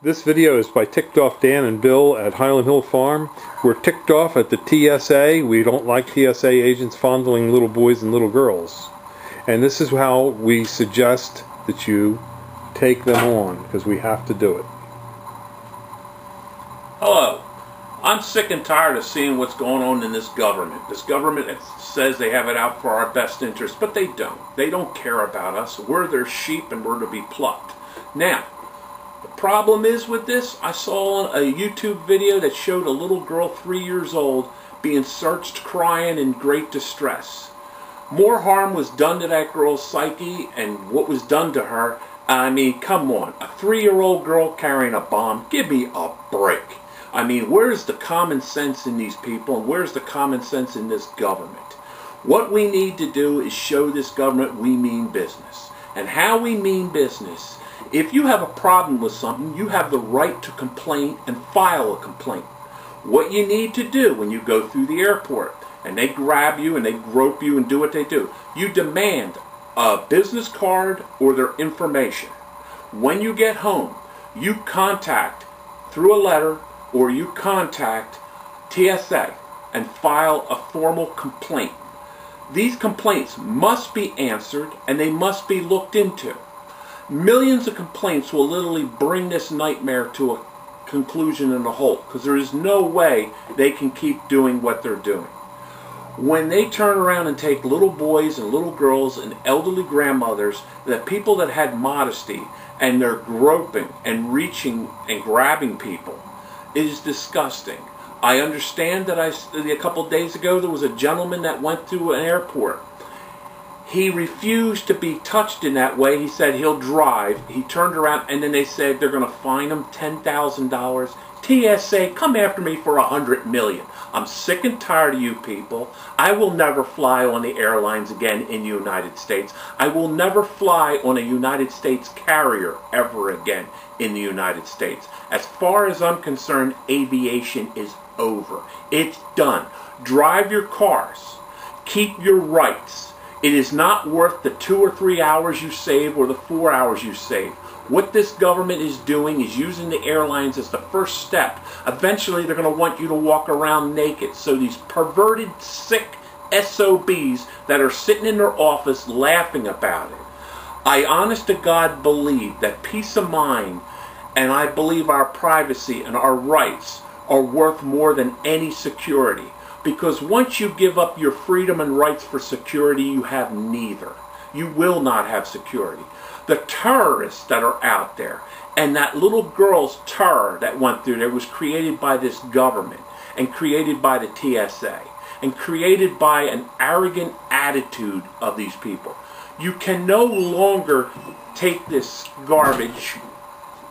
This video is by Ticked Off Dan and Bill at Highland Hill Farm. We're ticked off at the TSA. We don't like TSA agents fondling little boys and little girls. And this is how we suggest that you take them on, because we have to do it. Hello. I'm sick and tired of seeing what's going on in this government. This government says they have it out for our best interest, but they don't. They don't care about us. We're their sheep and we're to be plucked. Now, the problem is with this, I saw a YouTube video that showed a little girl 3 years old being searched crying in great distress. More harm was done to that girl's psyche and what was done to her. I mean, come on. A 3-year-old girl carrying a bomb? Give me a break. I mean, where's the common sense in these people, and where's the common sense in this government? What we need to do is show this government we mean business. And how we mean business, if you have a problem with something, you have the right to complain and file a complaint. What you need to do when you go through the airport and they grab you and they grope you and do what they do, you demand a business card or their information. When you get home, you contact through a letter or you contact TSA and file a formal complaint. These complaints must be answered and they must be looked into. Millions of complaints will literally bring this nightmare to a conclusion and a halt, because there is no way they can keep doing what they're doing. When they turn around and take little boys and little girls and elderly grandmothers, the people that had modesty, and they're groping and reaching and grabbing people, it is disgusting. I understand that a couple of days ago there was a gentleman that went through an airport. He refused to be touched in that way. He said he'll drive. He turned around and then they said they're going to fine him $10,000. TSA, come after me for $100 million. I'm sick and tired of you people. I will never fly on the airlines again in the United States. I will never fly on a United States carrier ever again in the United States. As far as I'm concerned, aviation is over. It's done. Drive your cars. Keep your rights. It is not worth the 2 or 3 hours you save or the 4 hours you save. What this government is doing is using the airlines as the first step. Eventually they're going to want you to walk around naked. So these perverted, sick SOBs that are sitting in their office laughing about it. I honest to God believe that peace of mind, and I believe our privacy and our rights are worth more than any security. Because once you give up your freedom and rights for security, you have neither. You will not have security. The terrorists that are out there, and that little girl's terror that went through there was created by this government, and created by the TSA, and created by an arrogant attitude of these people. You can no longer take this garbage.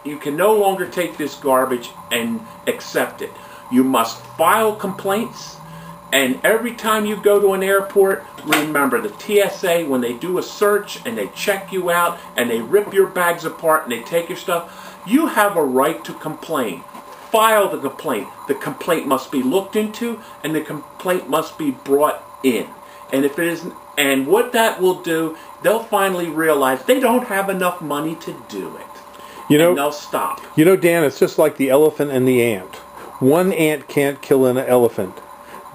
You can no longer take this garbage and accept it. You must file complaints. And every time you go to an airport, remember the TSA, when they do a search and they check you out and they rip your bags apart and they take your stuff, you have a right to complain. File the complaint. The complaint must be looked into and the complaint must be brought in. And if it isn't, and what that will do, they'll finally realize they don't have enough money to do it. You know, and they'll stop. You know, Dan, it's just like the elephant and the ant. One ant can't kill an elephant.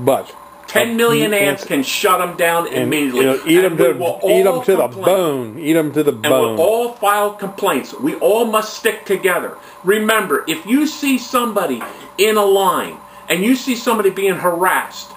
But 10 million ants can shut them down immediately. Eat them to the bone. Eat them to the bone. And we'll all file complaints. We all must stick together. Remember, if you see somebody in a line and you see somebody being harassed,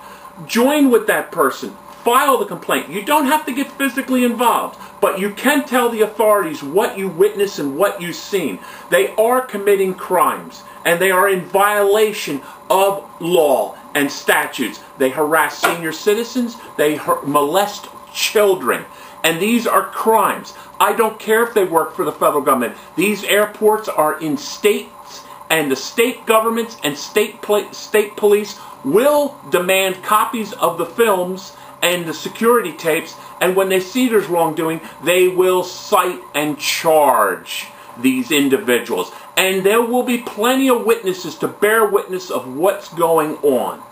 join with that person. File the complaint. You don't have to get physically involved, but you can tell the authorities what you witnessed and what you've seen. They are committing crimes, and they are in violation of law and statutes. They harass senior citizens. They molest children. And these are crimes. I don't care if they work for the federal government. These airports are in states, and the state governments and state police will demand copies of the films and the security tapes, and when they see there's wrongdoing, they will cite and charge these individuals. And there will be plenty of witnesses to bear witness of what's going on.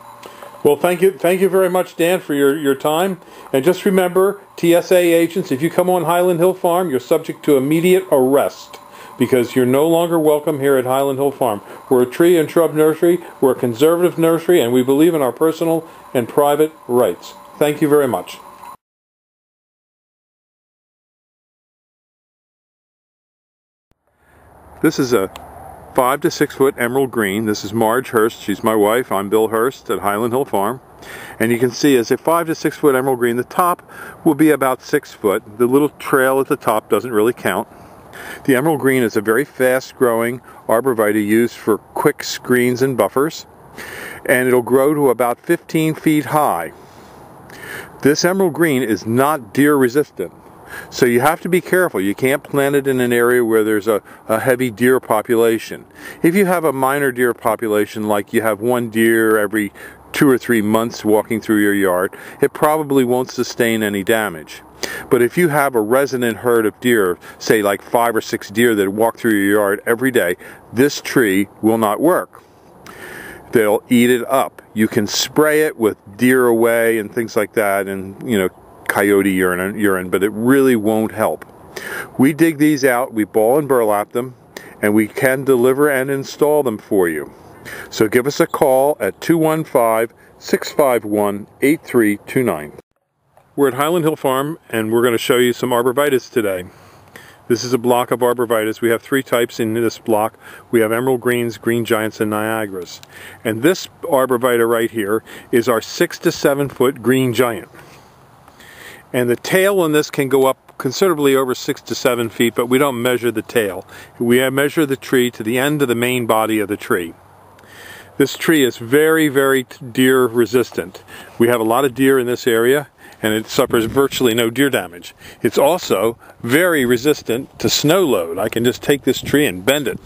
Well, thank you very much, Dan, for your time. And just remember, TSA agents, if you come on Highland Hill Farm, you're subject to immediate arrest. because you're no longer welcome here at Highland Hill Farm. We're a tree and shrub nursery, we're a conservative nursery, and we believe in our personal and private rights. Thank you very much. This is a 5 to 6 foot emerald green. This is Marge Hurst. She's my wife. I'm Bill Hurst at Highland Hill Farm. And you can see as a 5 to 6 foot emerald green, the top will be about 6 foot. The little trail at the top doesn't really count. The emerald green is a very fast growing arborvitae used for quick screens and buffers. And it'll grow to about 15 feet high. This emerald green is not deer resistant. So you have to be careful. You can't plant it in an area where there's a heavy deer population. If you have a minor deer population, like you have one deer every 2 or 3 months walking through your yard, it probably won't sustain any damage. But if you have a resident herd of deer, say like 5 or 6 deer that walk through your yard every day, this tree will not work. They'll eat it up. You can spray it with deer away and things like that, and coyote urine, but it really won't help. We dig these out, we ball and burlap them, and we can deliver and install them for you. So give us a call at 215-651-8329. We're at Highland Hill Farm, and we're going to show you some arborvitaes today. This is a block of arborvitaes. We have 3 types in this block. We have emerald greens, green giants, and Niagaras. And this arborvitae right here is our 6 to 7 foot green giant. And the tail on this can go up considerably over 6 to 7 feet, but we don't measure the tail. We measure the tree to the end of the main body of the tree. This tree is very, very deer resistant. We have a lot of deer in this area, and it suffers virtually no deer damage. It's also very resistant to snow load. I can just take this tree and bend it.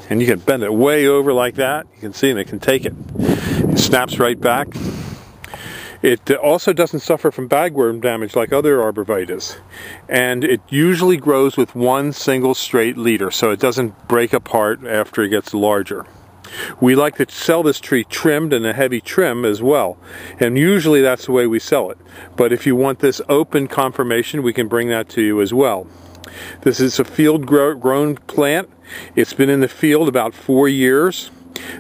And you can bend it way over like that. You can see, and it can take it. It snaps right back. It also doesn't suffer from bagworm damage like other arborvitaes, and it usually grows with one single straight leader, so it doesn't break apart after it gets larger. We like to sell this tree trimmed in a heavy trim as well, and usually that's the way we sell it. But if you want this open conformation, we can bring that to you as well. This is a field-grown plant. It's been in the field about 4 years.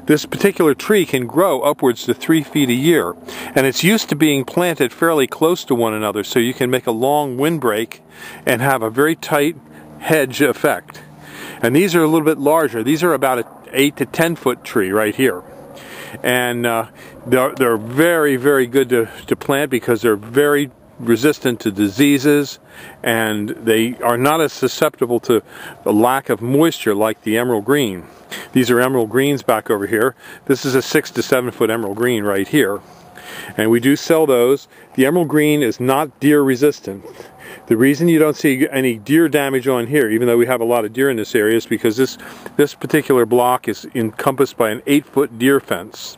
This particular tree can grow upwards to 3 feet a year, and it's used to being planted fairly close to one another, so you can make a long windbreak and have a very tight hedge effect. And these are a little bit larger. These are about an 8 to 10 foot tree right here. And they're very, very good to plant because they're very resistant to diseases, and they are not as susceptible to the lack of moisture like the emerald green. These are emerald greens back over here. This is a 6 to 7 foot emerald green right here, and we do sell those. The emerald green is not deer resistant. The reason you don't see any deer damage on here, even though we have a lot of deer in this area, is because this particular block is encompassed by an 8 foot deer fence.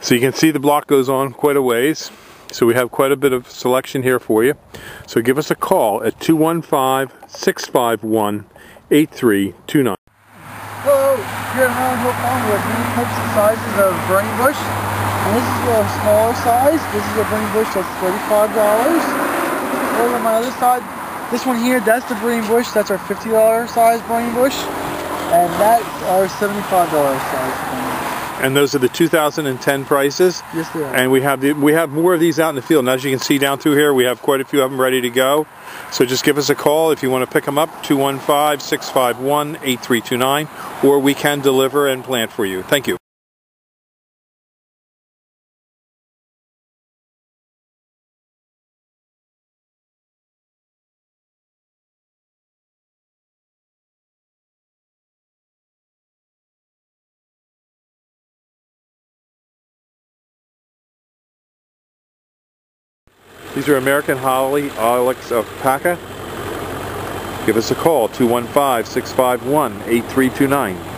So you can see the block goes on quite a ways. So we have quite a bit of selection here for you. So give us a call at 215-651-8329. Hello, here at Highland Hill Farm we have many types and sizes of burning bush. And this is a smaller size. This is a burning bush that's $35. Over on my other side, this one here, that's the burning bush. That's our $50 size burning bush. And that's our $75 size burning bush. And those are the 2010 prices. Yes, they are. And we have more of these out in the field. And as you can see down through here, we have quite a few of them ready to go. So just give us a call if you want to pick them up, 215-651-8329, or we can deliver and plant for you. Thank you. These are American Holly Ilex of Paca. Give us a call, 215-651-8329.